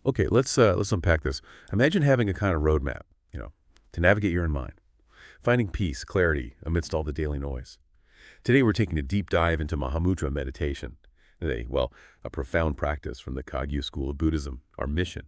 Okay, let's unpack this. Imagine having a kind of roadmap, to navigate your own mind, finding peace, clarity amidst all the daily noise. Today we're taking a deep dive into Mahamudra meditation. A profound practice from the Kagyu school of Buddhism, our mission,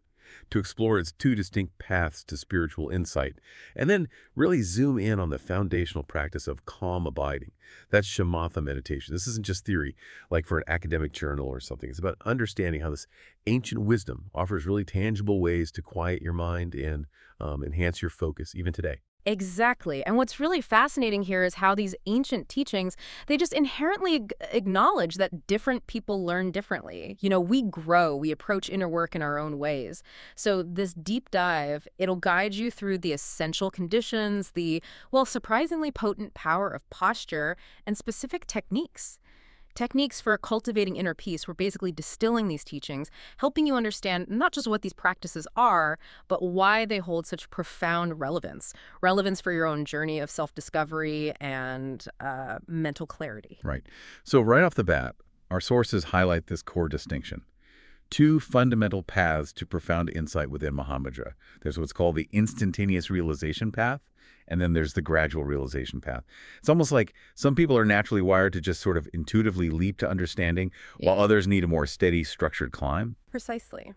to explore its two distinct paths to spiritual insight, and then really zoom in on the foundational practice of calm abiding. That's shamatha meditation. This isn't just theory, like for an academic journal or something. It's about understanding how this ancient wisdom offers really tangible ways to quiet your mind and enhance your focus, even today. Exactly. And what's really fascinating here is how these ancient teachings, they just inherently acknowledge that different people learn differently. We grow, we approach inner work in our own ways. So this deep dive, it'll guide you through the essential conditions, surprisingly potent power of posture, and specific techniques. Techniques for cultivating inner peace. We're basically distilling these teachings, helping you understand not just what these practices are, but why they hold such profound relevance. Relevance for your own journey of self-discovery and mental clarity. Right. So right off the bat, our sources highlight this core distinction. Two fundamental paths to profound insight within Mahamudra. There's what's called the instantaneous realization path, and then there's the gradual realization path. It's almost like some people are naturally wired to just sort of intuitively leap to understanding, while others need a more steady, structured climb. Precisely.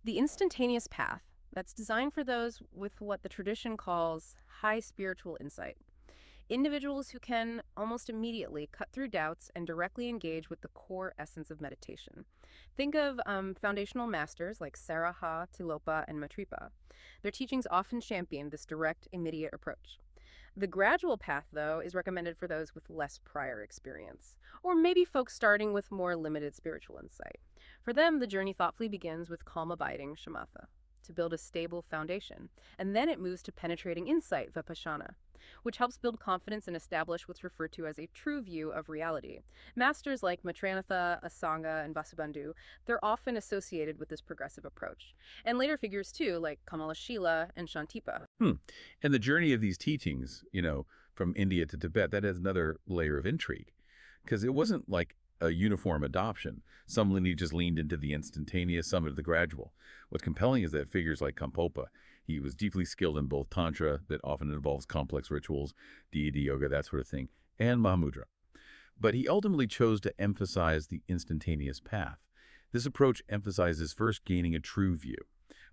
The instantaneous path, that's designed for those with what the tradition calls high spiritual insight. Individuals who can almost immediately cut through doubts and directly engage with the core essence of meditation. Think of foundational masters like Saraha, Tilopa, and Matripa. Their teachings often champion this direct, immediate approach. The gradual path, though, is recommended for those with less prior experience, or maybe folks starting with more limited spiritual insight. For them, the journey thoughtfully begins with calm abiding, shamatha, to build a stable foundation, and then it moves to penetrating insight, vipassana, which helps build confidence and establish what's referred to as a true view of reality. Masters like Maitreyanatha, Asanga, and Vasubandhu, they're often associated with this progressive approach. And later figures, too, like Kamalashila and Shantipa. And the journey of these teachings, from India to Tibet, that adds another layer of intrigue. Because it wasn't like a uniform adoption. Some lineages leaned into the instantaneous, some into the gradual. What's compelling is that figures like Kampopa, he was deeply skilled in both Tantra, that often involves complex rituals, deity yoga, that sort of thing, and Mahamudra. But he ultimately chose to emphasize the instantaneous path. This approach emphasizes first gaining a true view,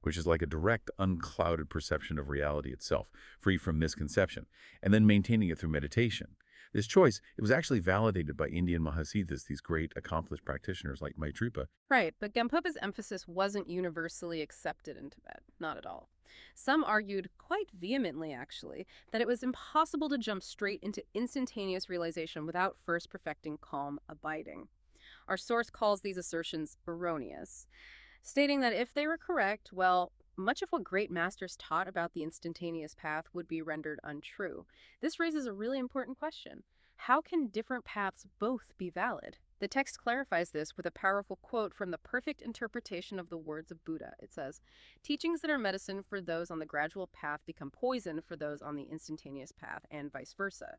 which is like a direct, unclouded perception of reality itself, free from misconception, and then maintaining it through meditation. This choice, it was actually validated by Indian Mahasiddhas, these great accomplished practitioners like Maitripa. Right, but Gampopa's emphasis wasn't universally accepted in Tibet, not at all. Some argued, quite vehemently actually, that it was impossible to jump straight into instantaneous realization without first perfecting calm abiding. Our source calls these assertions erroneous, stating that if they were correct, much of what great masters taught about the instantaneous path would be rendered untrue. This raises a really important question. How can different paths both be valid? The text clarifies this with a powerful quote from the perfect interpretation of the words of Buddha. It says, "Teachings that are medicine for those on the gradual path become poison for those on the instantaneous path, and vice versa."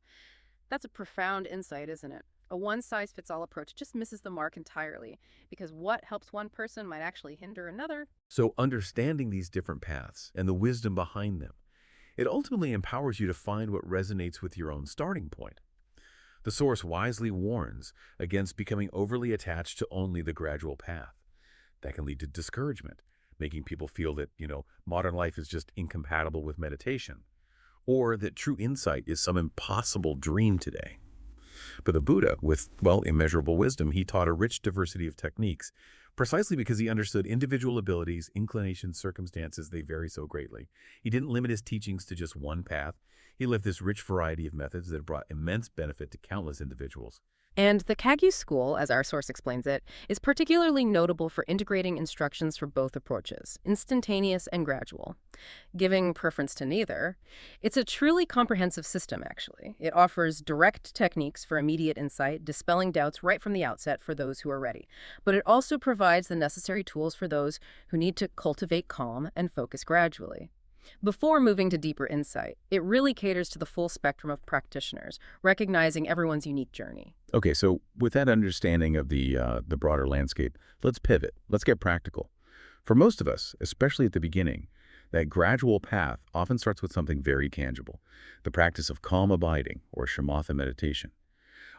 That's a profound insight, isn't it? A one-size-fits-all approach just misses the mark entirely, because what helps one person might actually hinder another. So understanding these different paths and the wisdom behind them, it ultimately empowers you to find what resonates with your own starting point. The source wisely warns against becoming overly attached to only the gradual path. That can lead to discouragement, making people feel that, modern life is just incompatible with meditation, or that true insight is some impossible dream today. But the Buddha, with, immeasurable wisdom, he taught a rich diversity of techniques, precisely because he understood individual abilities, inclinations, circumstances, they vary so greatly. He didn't limit his teachings to just one path. He left this rich variety of methods that brought immense benefit to countless individuals. And the Kagyu school, as our source explains it, is particularly notable for integrating instructions for both approaches, instantaneous and gradual. Giving preference to neither, it's a truly comprehensive system, actually. It offers direct techniques for immediate insight, dispelling doubts right from the outset for those who are ready. But it also provides the necessary tools for those who need to cultivate calm and focus gradually. Before moving to deeper insight, it really caters to the full spectrum of practitioners, recognizing everyone's unique journey. Okay, so with that understanding of the broader landscape, let's pivot. Let's get practical. For most of us, especially at the beginning, that gradual path often starts with something very tangible, the practice of calm abiding, or shamatha meditation.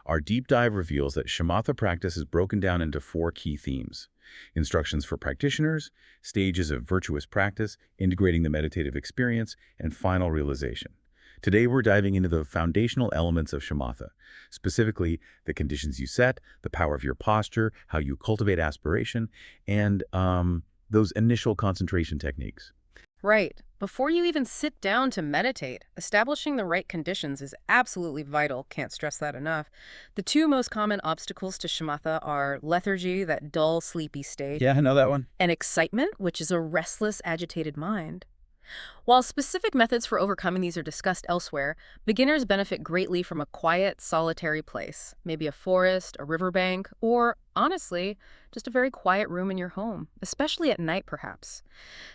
Our deep dive reveals that shamatha practice is broken down into 4 key themes: instructions for practitioners, stages of virtuous practice, integrating the meditative experience, and final realization. Today, we're diving into the foundational elements of shamatha, specifically the conditions you set, the power of your posture, how you cultivate aspiration, and those initial concentration techniques. Right. Before you even sit down to meditate, establishing the right conditions is absolutely vital. Can't stress that enough. The 2 most common obstacles to shamatha are lethargy, that dull, sleepy state, Yeah, I know that one. and excitement, which is a restless, agitated mind. While specific methods for overcoming these are discussed elsewhere, beginners benefit greatly from a quiet, solitary place, maybe a forest, a riverbank, or, honestly, just a very quiet room in your home, especially at night, perhaps.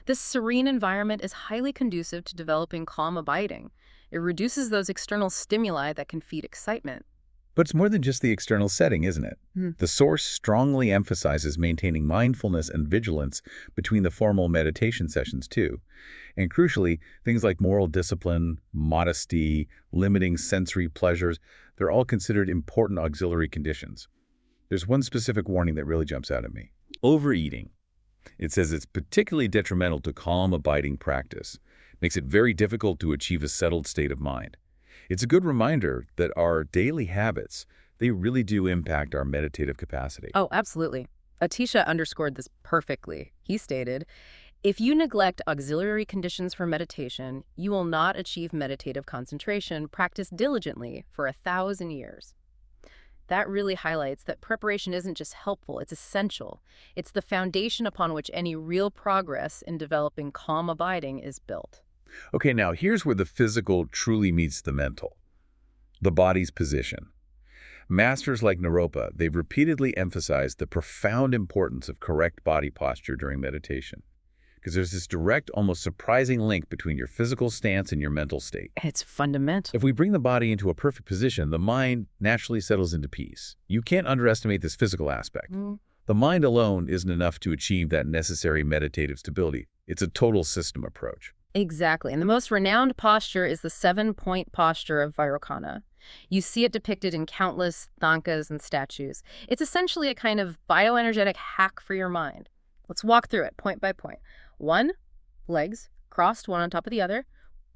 This serene environment is highly conducive to developing calm abiding. It reduces those external stimuli that can feed excitement. But it's more than just the external setting, isn't it? The source strongly emphasizes maintaining mindfulness and vigilance between the formal meditation sessions, too. And crucially, things like moral discipline, modesty, limiting sensory pleasures, they're all considered important auxiliary conditions. There's one specific warning that really jumps out at me: overeating. It says it's particularly detrimental to calm abiding practice, makes it very difficult to achieve a settled state of mind. It's a good reminder that our daily habits, they really do impact our meditative capacity. Oh, absolutely. Atisha underscored this perfectly. He stated, "If you neglect auxiliary conditions for meditation, you will not achieve meditative concentration practiced diligently for 1,000 years." That really highlights that preparation isn't just helpful, it's essential. It's the foundation upon which any real progress in developing calm abiding is built. Okay, now here's where the physical truly meets the mental: the body's position. Masters like Naropa, they've repeatedly emphasized the profound importance of correct body posture during meditation, because there's this direct, almost surprising link between your physical stance and your mental state. It's fundamental. If we bring the body into a perfect position, the mind naturally settles into peace. You can't underestimate this physical aspect. The mind alone isn't enough to achieve that necessary meditative stability. It's a total system approach. Exactly. And the most renowned posture is the 7-Point Posture of Vairochana. You see it depicted in countless thangkas and statues. It's essentially a kind of bioenergetic hack for your mind. Let's walk through it point by point. 1, legs crossed one on top of the other.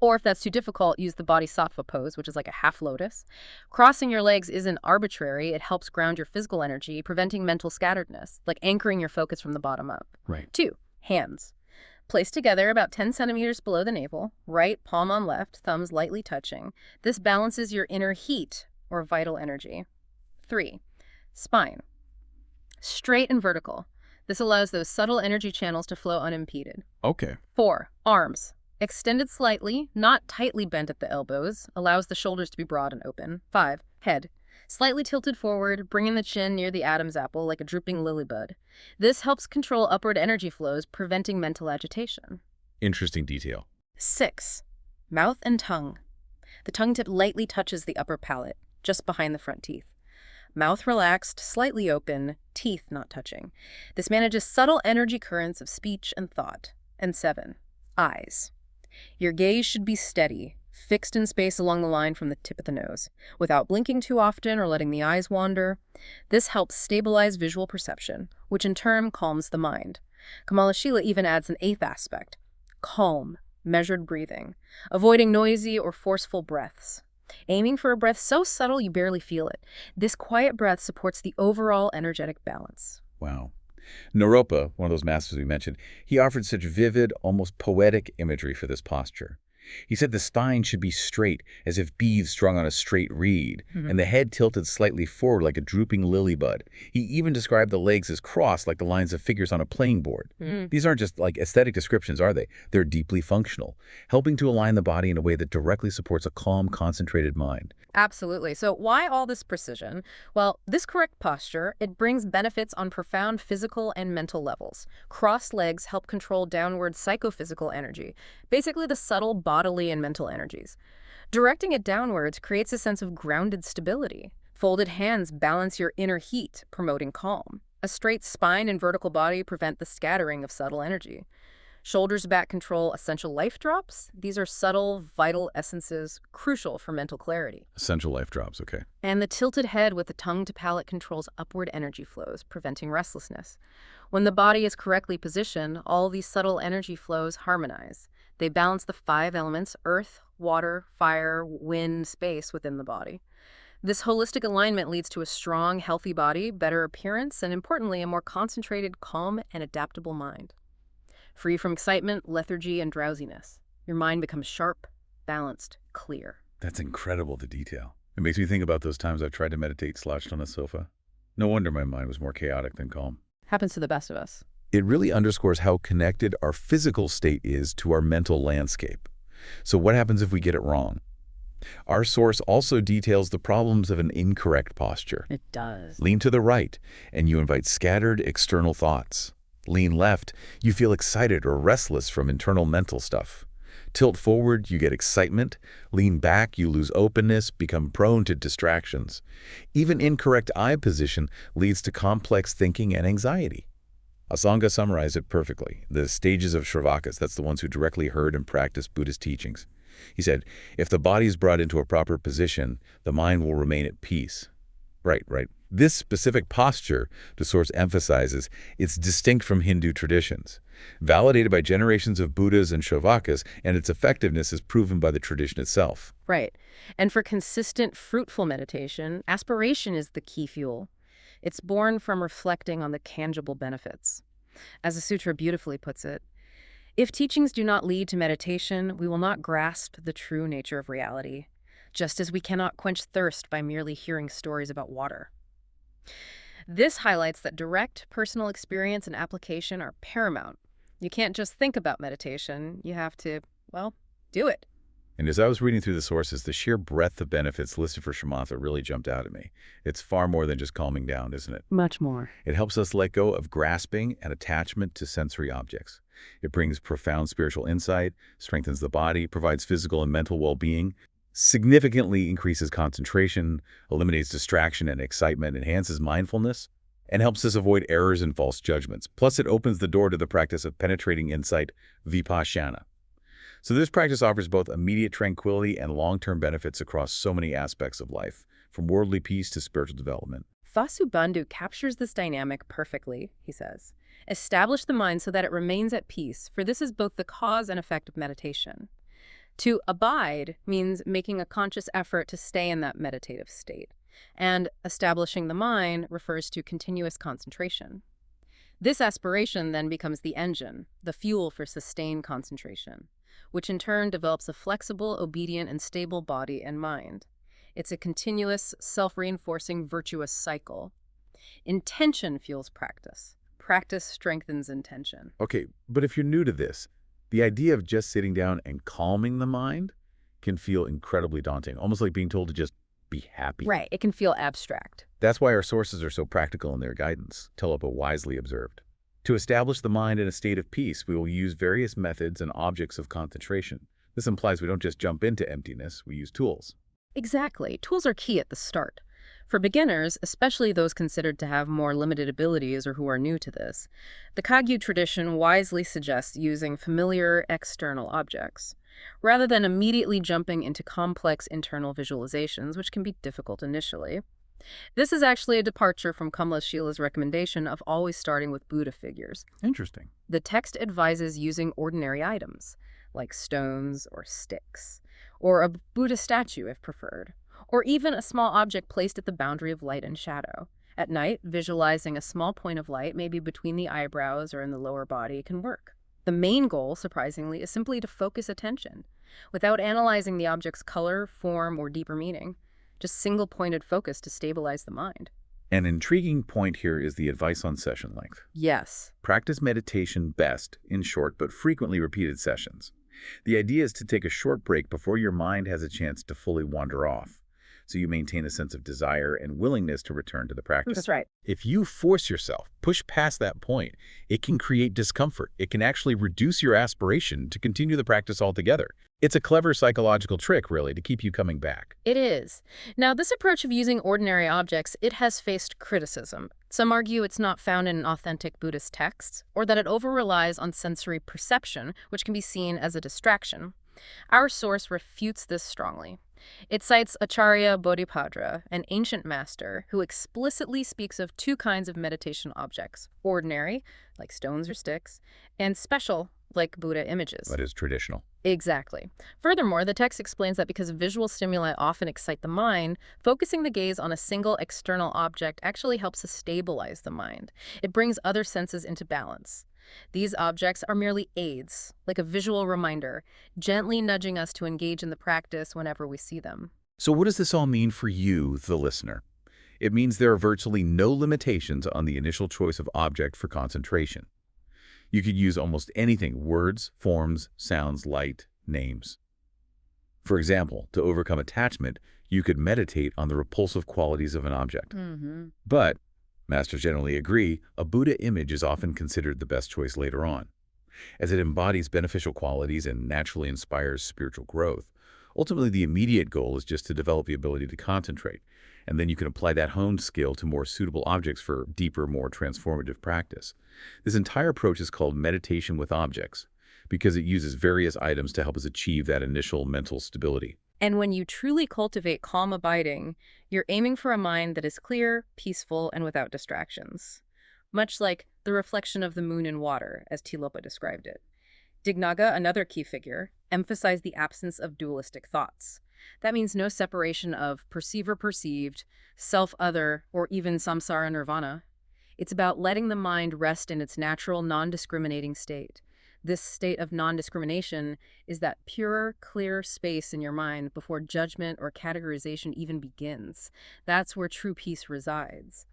Or if that's too difficult, use the bodhisattva pose, which is like a half lotus. Crossing your legs isn't arbitrary. It helps ground your physical energy, preventing mental scatteredness, like anchoring your focus from the bottom up. Right. 2, hands. Placed together about 10 centimeters below the navel, right palm on left, thumbs lightly touching. This balances your inner heat, or vital energy. 3, spine. Straight and vertical. This allows those subtle energy channels to flow unimpeded. Okay. 4, arms. Extended slightly, not tightly bent at the elbows, allows the shoulders to be broad and open. 5, head. Slightly tilted forward, bringing the chin near the Adam's apple like a drooping lily bud. This helps control upward energy flows, preventing mental agitation. Interesting detail. 6, mouth and tongue. The tongue tip lightly touches the upper palate, just behind the front teeth. Mouth relaxed, slightly open, teeth not touching. This manages subtle energy currents of speech and thought. And 7, eyes. Your gaze should be steady, fixed in space along the line from the tip of the nose, without blinking too often or letting the eyes wander. This helps stabilize visual perception, which in turn calms the mind. Kamalashila even adds an 8th aspect: calm, measured breathing, avoiding noisy or forceful breaths. Aiming for a breath so subtle you barely feel it. This quiet breath supports the overall energetic balance. Wow. Naropa, one of those masters we mentioned, he offered such vivid, almost poetic imagery for this posture. He said the spine should be straight, as if beads strung on a straight reed, and the head tilted slightly forward like a drooping lily bud. He even described the legs as crossed like the lines of figures on a playing board. These aren't just like aesthetic descriptions, are they? They're deeply functional, helping to align the body in a way that directly supports a calm, concentrated mind. Absolutely. So why all this precision? Well, this correct posture, it brings benefits on profound physical and mental levels. Crossed legs help control downward psychophysical energy, basically the subtle bodily and mental energies. Directing it downwards creates a sense of grounded stability. Folded hands balance your inner heat, promoting calm. A straight spine and vertical body prevent the scattering of subtle energy. Shoulders back control essential life drops. These are subtle, vital essences crucial for mental clarity. Essential life drops, okay. And the tilted head with the tongue to palate controls upward energy flows, preventing restlessness. When the body is correctly positioned, all these subtle energy flows harmonize. They balance the 5 elements: earth, water, fire, wind, space within the body. This holistic alignment leads to a strong, healthy body, better appearance, and importantly, a more concentrated, calm, and adaptable mind. Free from excitement, lethargy, and drowsiness. Your mind becomes sharp, balanced, clear. That's incredible, the detail. It makes me think about those times I've tried to meditate slouched on a sofa. No wonder my mind was more chaotic than calm. Happens to the best of us. It really underscores how connected our physical state is to our mental landscape. So what happens if we get it wrong? Our source also details the problems of an incorrect posture. It does. Lean to the right, and you invite scattered external thoughts. Lean left, you feel excited or restless from internal mental stuff. Tilt forward, you get excitement. Lean back, you lose openness, become prone to distractions. Even incorrect eye position leads to complex thinking and anxiety. Asanga summarized it perfectly. The stages of Shravakas, that's the ones who directly heard and practiced Buddhist teachings. He said, if the body is brought into a proper position, the mind will remain at peace. Right. This specific posture, the source emphasizes, it's distinct from Hindu traditions, validated by generations of Buddhas and Shravakas, and its effectiveness is proven by the tradition itself. Right. And for consistent, fruitful meditation, aspiration is the key fuel. It's born from reflecting on the tangible benefits. As the sutra beautifully puts it, if teachings do not lead to meditation, we will not grasp the true nature of reality, just as we cannot quench thirst by merely hearing stories about water. This highlights that direct personal experience and application are paramount. You can't just think about meditation. You have to, well, do it. And as I was reading through the sources, the sheer breadth of benefits listed for shamatha really jumped out at me. It's far more than just calming down, isn't it? Much more. It helps us let go of grasping and attachment to sensory objects. It brings profound spiritual insight, strengthens the body, provides physical and mental well-being, significantly increases concentration, eliminates distraction and excitement, enhances mindfulness, and helps us avoid errors and false judgments. Plus, it opens the door to the practice of penetrating insight, vipassana. So this practice offers both immediate tranquility and long-term benefits across so many aspects of life, from worldly peace to spiritual development. Vasubandhu captures this dynamic perfectly, he says. Establish the mind so that it remains at peace, for this is both the cause and effect of meditation. To abide means making a conscious effort to stay in that meditative state, and establishing the mind refers to continuous concentration. This aspiration then becomes the engine, the fuel for sustained concentration, which in turn develops a flexible, obedient, and stable body and mind. It's a continuous, self-reinforcing, virtuous cycle. Intention fuels practice. Practice strengthens intention. Okay, but if you're new to this, the idea of just sitting down and calming the mind can feel incredibly daunting, almost like being told to just be happy. Right, it can feel abstract. That's why our sources are so practical in their guidance. Tulapa wisely observed. To establish the mind in a state of peace, we will use various methods and objects of concentration. This implies we don't just jump into emptiness, we use tools. Exactly. Tools are key at the start. For beginners, especially those considered to have more limited abilities or who are new to this, the Kagyu tradition wisely suggests using familiar external objects, rather than immediately jumping into complex internal visualizations, which can be difficult initially. This is actually a departure from Kamla Shila's recommendation of always starting with Buddha figures. Interesting. The text advises using ordinary items, like stones or sticks, or a Buddha statue if preferred, or even a small object placed at the boundary of light and shadow. At night, visualizing a small point of light, maybe between the eyebrows or in the lower body, can work. The main goal, surprisingly, is simply to focus attention, without analyzing the object's color, form, or deeper meaning. Just single-pointed focus to stabilize the mind. An intriguing point here is the advice on session length. Yes. Practice meditation best in short but frequently repeated sessions. The idea is to take a short break before your mind has a chance to fully wander off, so you maintain a sense of desire and willingness to return to the practice. That's right. If you force yourself, push past that point, it can create discomfort. It can actually reduce your aspiration to continue the practice altogether. It's a clever psychological trick, really, to keep you coming back. It is. Now, this approach of using ordinary objects, it has faced criticism. Some argue it's not found in authentic Buddhist texts, or that it over-relies on sensory perception, which can be seen as a distraction. Our source refutes this strongly. It cites Acharya Bodhipatra, an ancient master, who explicitly speaks of two kinds of meditation objects: ordinary, like stones or sticks, and special, like Buddha images. That is traditional. Exactly. Furthermore, the text explains that because visual stimuli often excite the mind, focusing the gaze on a single external object actually helps to stabilize the mind. It brings other senses into balance. These objects are merely aids, like a visual reminder, gently nudging us to engage in the practice whenever we see them. So what does this all mean for you, the listener? It means there are virtually no limitations on the initial choice of object for concentration. You could use almost anything: words, forms, sounds, light, names. For example, to overcome attachment, you could meditate on the repulsive qualities of an object. But masters generally agree, a Buddha image is often considered the best choice later on, as it embodies beneficial qualities and naturally inspires spiritual growth. Ultimately, the immediate goal is just to develop the ability to concentrate, and then you can apply that honed skill to more suitable objects for deeper, more transformative practice. This entire approach is called meditation with objects, because it uses various items to help us achieve that initial mental stability. And when you truly cultivate calm abiding, you're aiming for a mind that is clear, peaceful, and without distractions. Much like the reflection of the moon in water, as Tilopa described it. Dignaga, another key figure, emphasized the absence of dualistic thoughts. That means no separation of perceiver-perceived, self-other, or even samsara nirvana. It's about letting the mind rest in its natural, non-discriminating state. This state of non-discrimination is that pure, clear space in your mind before judgment or categorization even begins. That's where true peace resides.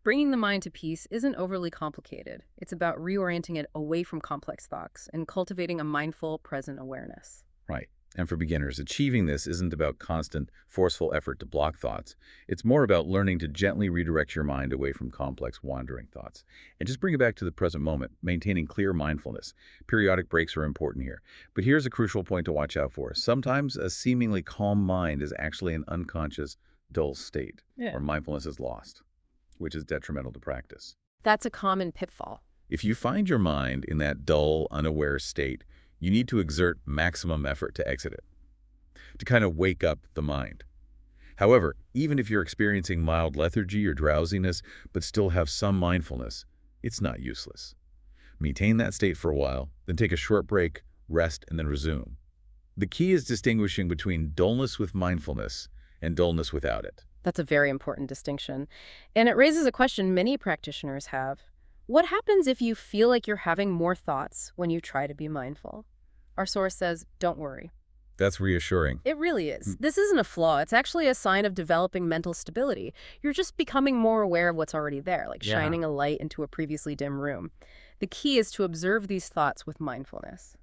Bringing the mind to peace isn't overly complicated. It's about reorienting it away from complex thoughts and cultivating a mindful, present awareness. Right. And for beginners, achieving this isn't about constant, forceful effort to block thoughts. It's more about learning to gently redirect your mind away from complex, wandering thoughts and just bring it back to the present moment, maintaining clear mindfulness. Periodic breaks are important here. But here's a crucial point to watch out for. Sometimes a seemingly calm mind is actually an unconscious, dull state, where mindfulness is lost, which is detrimental to practice. That's a common pitfall. If you find your mind in that dull, unaware state, you need to exert maximum effort to exit it, to kind of wake up the mind. However, even if you're experiencing mild lethargy or drowsiness, but still have some mindfulness, it's not useless. Maintain that state for a while, then take a short break, rest, and then resume. The key is distinguishing between dullness with mindfulness and dullness without it. That's a very important distinction. And it raises a question many practitioners have. What happens if you feel like you're having more thoughts when you try to be mindful? Our source says, don't worry. That's reassuring. It really is. This isn't a flaw. It's actually a sign of developing mental stability. You're just becoming more aware of what's already there, like shining a light into a previously dim room. The key is to observe these thoughts with mindfulness,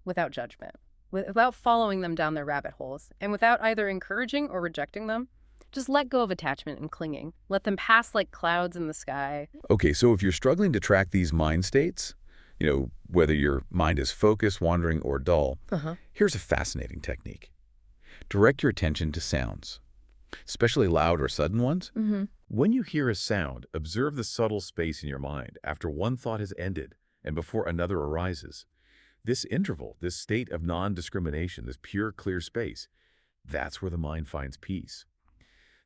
without judgment, without following them down their rabbit holes, and without either encouraging or rejecting them. Just let go of attachment and clinging. Let them pass like clouds in the sky. Okay, so if you're struggling to track these mind states, whether your mind is focused, wandering, or dull, here's a fascinating technique. Direct your attention to sounds, especially loud or sudden ones. When you hear a sound, observe the subtle space in your mind after one thought has ended and before another arises. This interval, this state of non-discrimination, this pure, clear space, that's where the mind finds peace.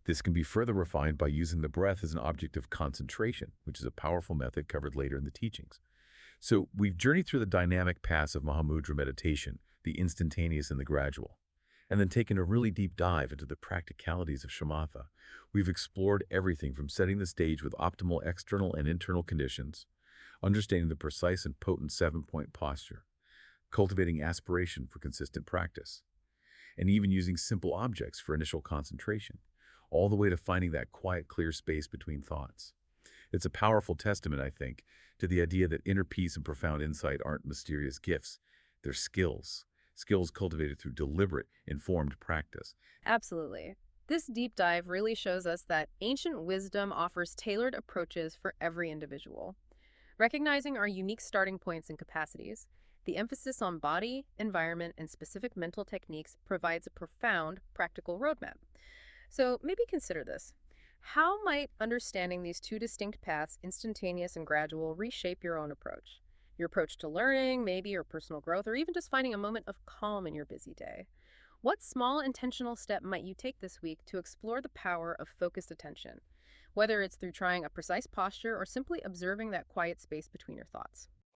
This can be further refined by using the breath as an object of concentration, which is a powerful method covered later in the teachings. So we've journeyed through the dynamic paths of Mahamudra meditation, the instantaneous and the gradual, and then taken a really deep dive into the practicalities of shamatha. We've explored everything from setting the stage with optimal external and internal conditions, understanding the precise and potent seven-point posture, cultivating aspiration for consistent practice, and even using simple objects for initial concentration, all the way to finding that quiet, clear space between thoughts. It's a powerful testament, I think, to the idea that inner peace and profound insight aren't mysterious gifts. They're skills cultivated through deliberate, informed practice. Absolutely. This deep dive really shows us that ancient wisdom offers tailored approaches for every individual. Recognizing our unique starting points and capacities, the emphasis on body, environment, and specific mental techniques provides a profound, practical roadmap. So maybe consider this. How might understanding these two distinct paths, instantaneous and gradual, reshape your own approach? Your approach to learning, maybe your personal growth, or even just finding a moment of calm in your busy day. What small intentional step might you take this week to explore the power of focused attention? Whether it's through trying a precise posture or simply observing that quiet space between your thoughts.